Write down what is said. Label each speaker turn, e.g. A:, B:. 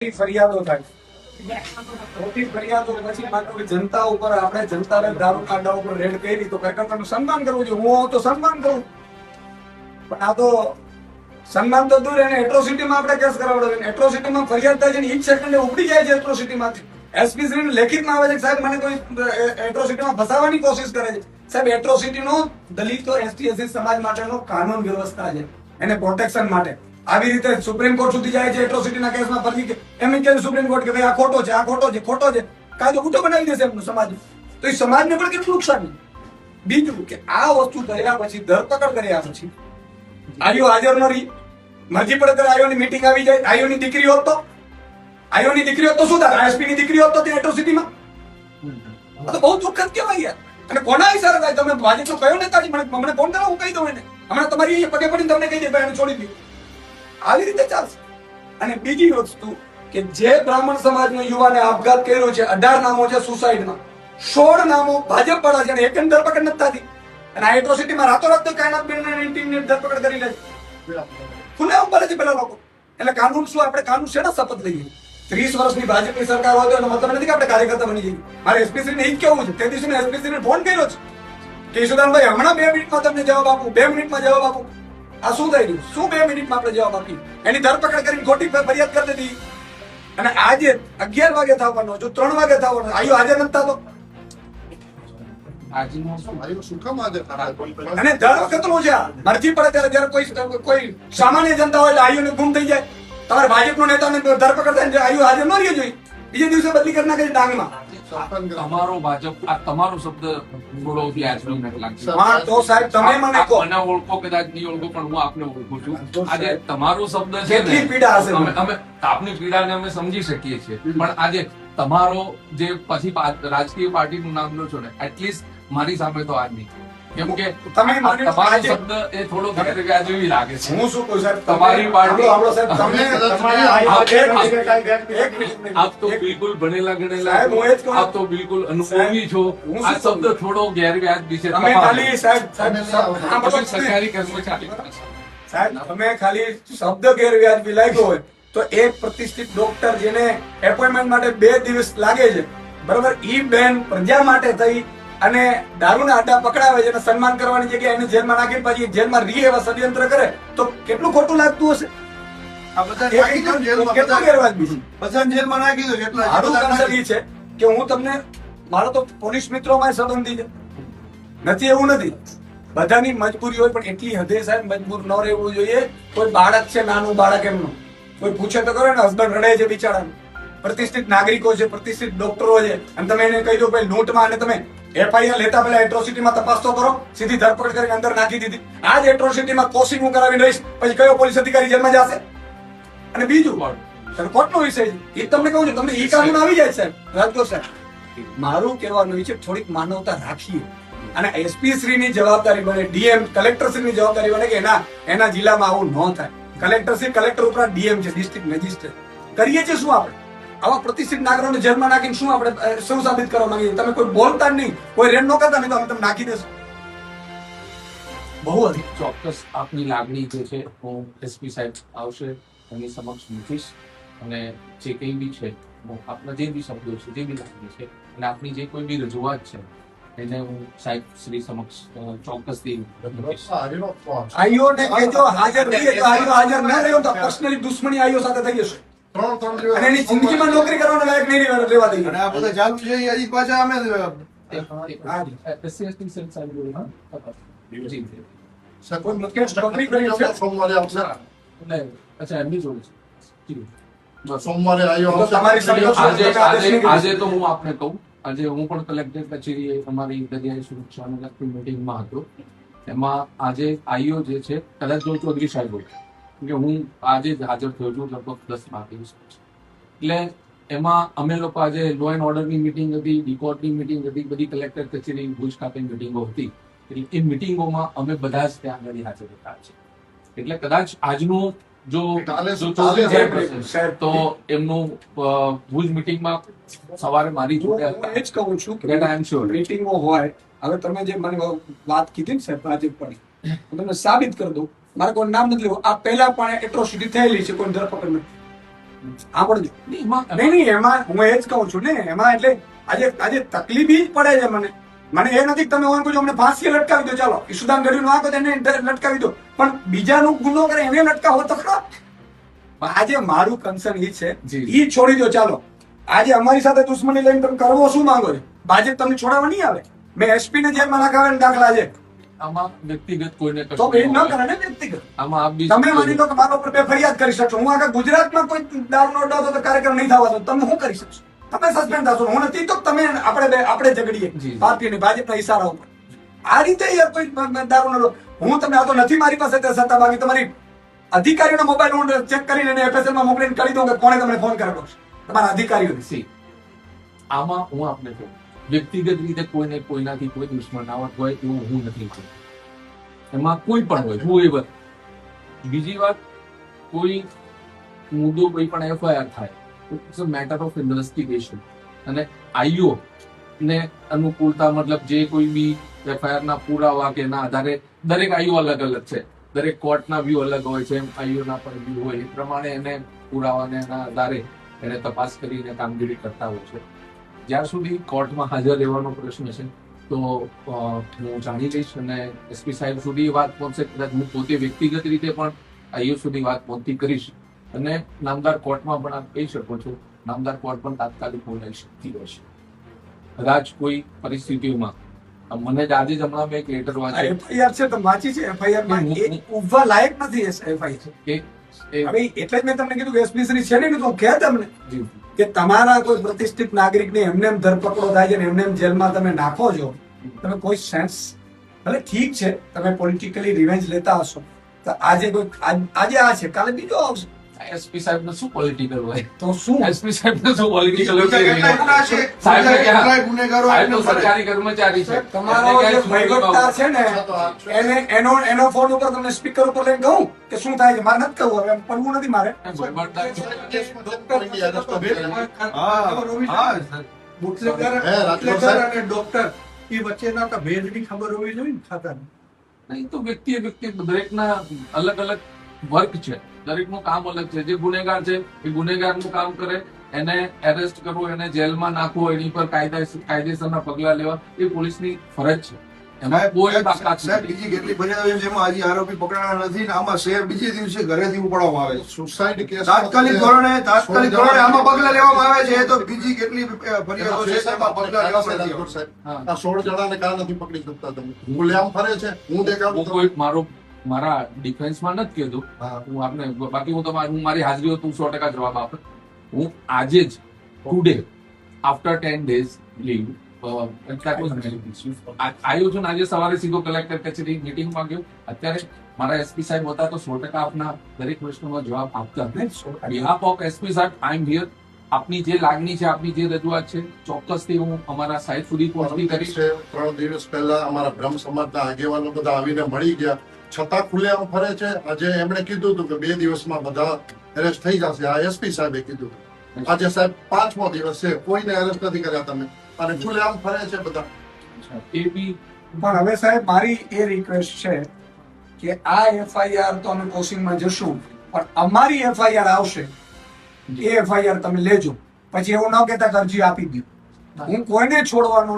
A: ફરિયાદો થાય ખોટી ફરિયાદો પછી માત્ર જનતા ઉપર આપણે જનતાને દારૂ કાંડા ઉપર રેડ કરી તો કાર્યકર્તાનું સન્માન કરવું જોઈએ. હું તો સન્માન કરું, પણ આ તો સન્માન તો દૂર એને એટ્રોસિટીમાં આપણે કેસ કરાવડાવીને એટ્રોસિટીમાં ફરિયાદ થાય છે ને ઈ સેકન્ડે ઉપડી જાય છે એટ્રોસિટીમાંથી. એસપી શ્રીને લેખિતમાં આવે છે કે સાહેબ મને કોઈ એટ્રોસિટીમાં ફસાવવાની કોશિશ કરે છે. સાહેબ એટ્રોસિટીનો દલિતો એસટી એસસી સમાજ માટેનો કાનૂન વ્યવસ્થા છે, એને પ્રોટેક્શન માટે. આવી રીતે સુપ્રીમ કોર્ટ સુધી જાય છે એટ્રોસિટીના કેસમાં ફરી એમ કે સુપ્રીમ કોર્ટ કે ભાઈ આ ખોટો છે, આ ખોટો છે, ખોટો છે, કાયદો ઉઠો બનાવી દેશે એમનો સમાજ. તો એ સમાજને પણ કેટલું નુકસાન. બીજું કે આ વસ્તુ કર્યા પછી ધરપકડ કર્યા પછી આયો હાજર ન રહી, મરજી પડે ત્યારે આયોની મીટિંગ આવી જાય. આયોની દીકરી હોત તો શું થાય? એસપી ની દીકરી હોત તો ત્યાં એટ્રોસિટીમાં તો બહુ દુઃખદ કહેવાય યાર. અને કોના હિસાબે થાય? તમે ભાજપનો કયો નેતાજી મને ફોન કરો, હું કહી દઉં એને. હમણાં તમારી અહીંયા પગે પડીને તમને કહી દે ભાઈ એને છોડી દીધું. આવી રીતે ચાલશે. અને બીજી વસ્તુ કે જે બ્રાહ્મણ સમાજનો યુવાને આપઘાત કર્યો છે, 18 નામો છે સુસાઇડમાં, 16 નામો ભાજપ વાળા છે, એક ધરપકડ નથી થતી. અને આ એટ્રોસિટીમાં રાતોરાત તો કાયનાત બેનની ટીમને ધરપકડ કરી લે છે. ખુલ્લેઆમ બોલે છે પેલા લોકો. એટલે કાનૂન શું? આપણે કાનૂન શેના શપથ લઈએ? 30 વર્ષની ભાજપની સરકાર હોય તો એનો મતલબ નથી કે આપણે કાર્યકર્તા બની જઈએ. મારે એસપી ને એ જ કેવું છે. તે દિવસે મેં એસપી ને ફોન કર્યો છે કે ઈશુદાનભાઈ હમણાં 2 મિનિટમાં તમને જવાબ આપું, 2 મિનિટમાં જવાબ આપું. આ શું થઈ રહ્યું? શું 2 મિનિટમાં આપણે જવાબ આપી? એની ધરપકડ કરીને ખોટી ફરિયાદ કરી દીધી. અને આજે 11 વાગે થવાનો, જો 3 વાગે થવાનો, આયો હાજર નથી થતો. અને દર વખતનું છે. મરજી પડે ત્યારે જયારે કોઈ સામાન્ય જનતા હોય એટલે આયુને ગુમ થઈ જાય. તમારે ભાજપનો નેતાને ધરપકડ થાય આયુ હાજર ન રહ્યો જોઈએ, બીજે દિવસે બદલી કરી નાખે ડાંગમાં.
B: તમારો ભાજપ આ તમારો શબ્દ થોડો વ્યાજબી નથી લાગતો.
A: તો સાહેબ તમે મને કહો,
B: મને ઓળખો કદાચ નહીં ઓળખો, પણ હું આપને ઓળખું છું. આજે તમારો શબ્દ છે
A: કેટલી પીડા હશે.
B: અમે આપની પીડાને અમે સમજી શકીએ છીએ, પણ આજે તમારો જે પછી રાજકીય પાર્ટીનું નામ લો છો ને, એટલીસ્ટ મારી સામે તો આજ નહીં. કેમ કે
A: તમે
B: તમારો શબ્દ એ થોડો ગેરવ્યાજબી લાગે છે.
A: હું શું કહું સાહેબ,
B: તમારી પાર્ટી
A: તમે
B: આપ તો બિલકુલ ભણેલા ગણેલા છો, આપ તો બિલકુલ અનુભવી છો. આ શબ્દ થોડો ગેરવ્યાજબી છે.
A: તમે ખાલી સાહેબ
B: સરકારી કર્મચારી
A: સાહેબ તમે ખાલી શબ્દ ગેરવ્યાજબી લાગ્યો હોય તો એક પ્રતિષ્ઠિત ડોક્ટર જેને એપોઇન્ટમેન્ટ માટે 2 દિવસ લાગે છે, બરોબર, ઈ બેન પ્રજા માટે થઈ અને દારૂના અડ્ડા પકડાવે છે અને સન્માન કરવાની જગ્યાએ એને જેલમાં નાખી પછી જેલમાં રહી એવા ષડયંત્ર કરે તો કેટલું ખોટું લાગતું હશે? હું તમને, મારો તો પોલીસ મિત્રોમાં સંબંધી છે, નથી એવું નથી. બધાની મજબૂરી હોય પણ એટલી હદે સાહેબ મજબૂર ન રહેવું જોઈએ. કોઈ બાળક છે, નાનું બાળક એમનું કોઈ પૂછે તો કરે ને, હસબન્ડ રડે છે બિચારાનું, પ્રતિષ્ઠિત નાગરિકો છે, પ્રતિષ્ઠિત ડોક્ટરો છે, અને તમે એને કહી દો ભાઈ લૂંટમાં, અને તમે એફઆઈઆર લેતા પહેલા એટ્રોસિટીમાં તપાસ તો કરો. સીધી ધરપકડ કરીને અંદર નાખી દીધી. આ જ એટ્રોસિટીમાં કોશિંગ હું કરાવીને રહીશ, પછી કયો પોલીસ અધિકારી જેલમાં જશે? અને બીજું કોર્ટનો વિષય છે એ તમને કહું છું, તમને ઈ કાનૂન આવી જાય સાહેબ. રાજકોટ સાહેબ, મારું કહેવાનું છે થોડીક માનવતા રાખીએ. અને એસપી શ્રીની જવાબદારી બને, ડીએમ કલેક્ટર શ્રીની જવાબદારી બને કે એના જિલ્લામાં આવું ન થાય. કલેક્ટર શ્રી, કલેક્ટર ઉપરાંત ડીએમ છે, ડિસ્ટ્રિક્ટ મેજિસ્ટ્રેટ. કરીએ છીએ શું આપણે? આવા પ્રતિષ્ઠિત નાગરિકોને જેલમાં નાખીને શું આપણે શું સાબિત કરવા માંગીએ? તમે કોઈ બોલતા જ નહીં, કોઈ રેડ ન કરતા નહીં તો અમે તમને નાખી દેશું. બહુ અધિક
B: ચોક્કસ આપની લાગણી જે છે હું એસપી સાહેબ આવશે એની સમક્ષ મૂકીશ, અને જે કંઈ બી છે આપના જે બી શબ્દો છે, જે બી લાગણી છે, અને આપની જે કોઈ બી રજૂઆત છે એને હું સાહેબ શ્રી સમક્ષ ચોક્કસથી મૂકીશ.
A: આઈઓને કહેજો હાજર રહીએ તો આઈઓ હાજર ન રહ્યો તો પર્સનલી દુશ્મની આઈઓ સાથે થઈ જશે. અને એની જિંદગીમાં નોકરી કરવાનો લાયક નહીં રહેવા દઈએ.
C: અને આ બધા ચાલુ છે હજી પાછા અમે સોમવારે
B: આજે તો હું આપને કહું, આજે હું પણ કલેક્ટર કચેરીએ અમારી દરિયાઈ સુરક્ષાને લગતી મીટિંગમાં હતો. એમાં આજે આઈઓ જે છે, કદાચ જો ચૌધરી સાહેબ હોય કે હું આજે જ હાજર થયો છું લગભગ 10-12 એટલે એમાં અમે લોકો આજે લો એન્ડ ઓર્ડરની મિટિંગ હતી, ડીકોર્ટની મિટિંગ હતી, બધી કલેક્ટર કચેરી ભુજ ખાતે મિટિંગો હતી. એટલે એ મિટિંગોમાં અમે બધા જ ત્યાં આગળ હાજર હતા છે. એટલે કદાચ આજનું જો તો એમનું ભુજ મિટિંગમાં સવારે મારી જોડે
A: હું એ જ કહું છું કે
B: આઈ એમ શ્યોર
A: મીટિંગો હોય. હવે તમે જે મને વાત કીધી ને સાહેબ ભાજપ પર, હું તમને સાબિત કરી દઉં. મારે કોઈ નામ નથી લેવું. આ પહેલા પણ એટ્રોસિટી થયેલી છે, કોઈ ધરપકડ નથી. સાંભળજો.
B: એમાં
A: નહીં એમાં હું એ જ કહું છું ને, એમાં એટલે આજે તકલીફ ઈ જ પડે છે મને એ નથી કે તમે ઓન કોઈ અમને ફાંસી લટકાવી દો, ચાલો ઈશુદાન ગઢવીનો આ તો એને લટકાવી દો, પણ બીજાનું ગુનો કરે એને લટકાવો તો ખરા. આજે મારું કન્સર્ન ઈ છે,
B: જી.
A: ઈ છોડી દો. ચાલો આજે અમારી સાથે દુશ્મની લઈને તમે કરવો શું માંગો છો? ભાજપ તમને છોડાવવા નહીં આવે. મેં એસપી ને જેલમાં નાખાવાના દાખલા છે,
B: આમાં વ્યક્તિગત કોઈને
A: તો
B: કશું
A: એ ન
B: નહીં
A: કરે ને વ્યક્તિગત.
B: આમાં આપ બી
A: તમે માની લો કે મારા ઉપર બે ફરિયાદ કરી શકશો, હું આખા ગુજરાતમાં કોઈ દારૂનો અડ્ડો હતો તો કાર્યક્રમ નહીં થવા દો, તમે શું કરી શકશો? તમે સસ્પેન્ડ થશો, હું નથી તો તમે આપણે ઝઘડીએ
B: જી.
A: પાર્ટીની ભાજપના ઈશારા ઉપર. આ રીતે યાર કોઈ દારૂનો અડ્ડો હું તમને આ તો નથી મારી પાસે તે સત્તા, બાકી તમારી અધિકારીઓના મોબાઈલ હું ચેક કરીને એને FSL માં મોકલીને કરી દઉં કે કોણે તમને ફોન કરેલો છે, તમારા અધિકારીઓ.
B: સી આમાં હું આપને કહું, વ્યક્તિગત રીતે કોઈને કોઈનાથી કોઈ દુશ્મનાવટ હોય એવું હું નથી કહું. એમાં કોઈ પણ હોય, હું એ વાત. બીજી વાત, કોઈ મુદ્દો કોઈ પણ FIR થાય, it's a matter of investigation, અને આઈઓ ને અનુકૂળતા, મતલબ જે કોઈ બી FIR ના પુરાવા કે એના આધારે દરેક આઈઓ અલગ અલગ છે, દરેક કોર્ટના વ્યૂ અલગ હોય છે, એમ આઈઓના પણ વ્યૂ હોય, એ પ્રમાણે એને પુરાવાને એના આધારે એને તપાસ કરીને કામગીરી કરતા હોય છે. જ્યાં સુધી કોર્ટમાં હાજર રહેવાનો પ્રશ્ન છે તો હું જાણી લઈશ અને એસપી સાહેબ સુધી એ વાત પહોંચશે, કદાચ હું પોતે વ્યક્તિગત રીતે પણ આઈઓ સુધી વાત પહોંચતી કરીશ, અને નામદાર કોર્ટમાં પણ આપ કહી શકો છો, નામદાર કોર્ટ પણ તાત્કાલિક બોલાવી શકતી હોય છે. કદાચ કોઈ પરિસ્થિતિઓમાં મને જ આજે જ હમણાં મેં એક લેટર વાંચ્યો
A: FIR છે તો વાંચી છે, FIR માં
B: હું-
A: એ ઉભવા લાયક નથી. FIR
B: કે એ
A: હવે એટલે જ મેં તમને કીધું કે એસપી શ્રી છે ને, તો હું કહે તમને
B: જી,
A: કે તમારા કોઈ પ્રતિષ્ઠિત નાગરિકને એમને એમ ધરપકડો થાય છે ને એમને એમ જેલમાં તમે નાખો છો, તમે કોઈ સેન્સ, ભલે ઠીક છે તમે પોલિટિકલી રિવેન્જ લેતા હશો, તો આજે આ છે કાલે બીજો આવશે
B: એસપી સાહેબ ને શું પોલિટિકલ હોય?
A: તો શું?
B: એસપી સાહેબ ને શું પોલિટિકલ
C: બીજા કેટલાય ગુના છે,
B: સાહેબ ને
C: બીજા
B: ક્યાં?
C: કેટલાય ગુનેગારો
B: સાહેબ તો
C: એમને મળે.
B: સરકારી કર્મચારી છે.
A: તમારો
B: એમને
A: જે
B: ક્યાંય
A: વહીવટદાર છે ને એનો ફોન ઉપર તમને સ્પીકર ઉપર લઈને કહું કે શું થાય છે, મારે નથી કહું, હવે એમ પડવું નથી મારે.
C: રાજકોટ
D: અને ડોક્ટર એ વચ્ચેના તો ભેદની ખબર હોવી જોઈએ ને થતા
B: નહીં તો વ્યક્તિ દરેકના અલગ અલગ વર્ક છે, દરેકનું કામ અલગ છે. જે ગુનેગાર છે એ ગુનેગારનું કામ કરે, એને એરેસ્ટ કરવું, એને જેલમાં નાખવું, એની પર કાયદેસરના પગલા લેવા એ પોલીસની ફરજ છે. એમાં કોઈ તાકાત
C: સાહેબ,
B: નથી.
C: બીજી કેટલી ફરિયાદો છે જેમાં હજી આરોપી પકડાણા નથી ને આમાં શહેર બીજે દિવસે ઘરેથી ઉપાડવામાં આવે છે.
E: સુસાઇડ કેસ
C: તાત્કાલિક ધોરણે આમાં પગલા લેવામાં આવે છે. એ તો બીજી કેટલી ફરિયાદો છે તેમાં પગલા લેવામાં નથી આવતા.
B: હા.
E: આ 16 જણાને કાં નથી પકડી શકતા તમે? ખુલ્લેઆમ ફરે છે, હું દેખાડું
B: હું કોઈ મારા ડિફેન્સમાં નથી કીધું, હું આપને બાકી હું મારી હાજરી હોય તો 100% જવાબ આપે. હું આજે જ ટુડે આફ્ટર 10 days લીવ આવ્યો છું. આજે સવારે સીધો કલેક્ટર કચેરી મિટિંગમાં ગયો. અત્યારે મારા એસપી સાહેબ હતા તો 100% આપના દરેક પ્રશ્નોનો જવાબ આપતા. બિહાફ ઓફ એસપી સાહેબ આઈ એમ હિયર. આપની જે લાગણી છે, આપની જે રજૂઆત છે, ચોક્કસથી હું અમારા સાહેબ સુધી પહોંચતી કરીશ.
E: 3 દિવસ પહેલા અમારા બ્રહ્મ સમાજના આગેવાનો બધા આવીને મળી ગયા, છતાં ખુલ્લેઆમ ફરે છે. આજે એમણે કીધું હતું કે 2 દિવસમાં બધા એરેસ્ટ થઈ જશે. આ એસપી સાહેબે કીધું. આજે સાહેબ 5મો દિવસ છે, કોઈને એરેસ્ટ નથી કર્યા તમે, અને ખુલ્લેઆમ ફરે છે બધા.
B: એ બી
A: પણ હવે સાહેબ મારી એ રિક્વેસ્ટ છે કે આ FIR તો અમે કોશિંગમાં જશું, પણ અમારી FIR આવશે એ FIR તમે લેજો. પછી એવું ન કહેતા કે અરજી આપી દો. હું કોઈને છોડવાનો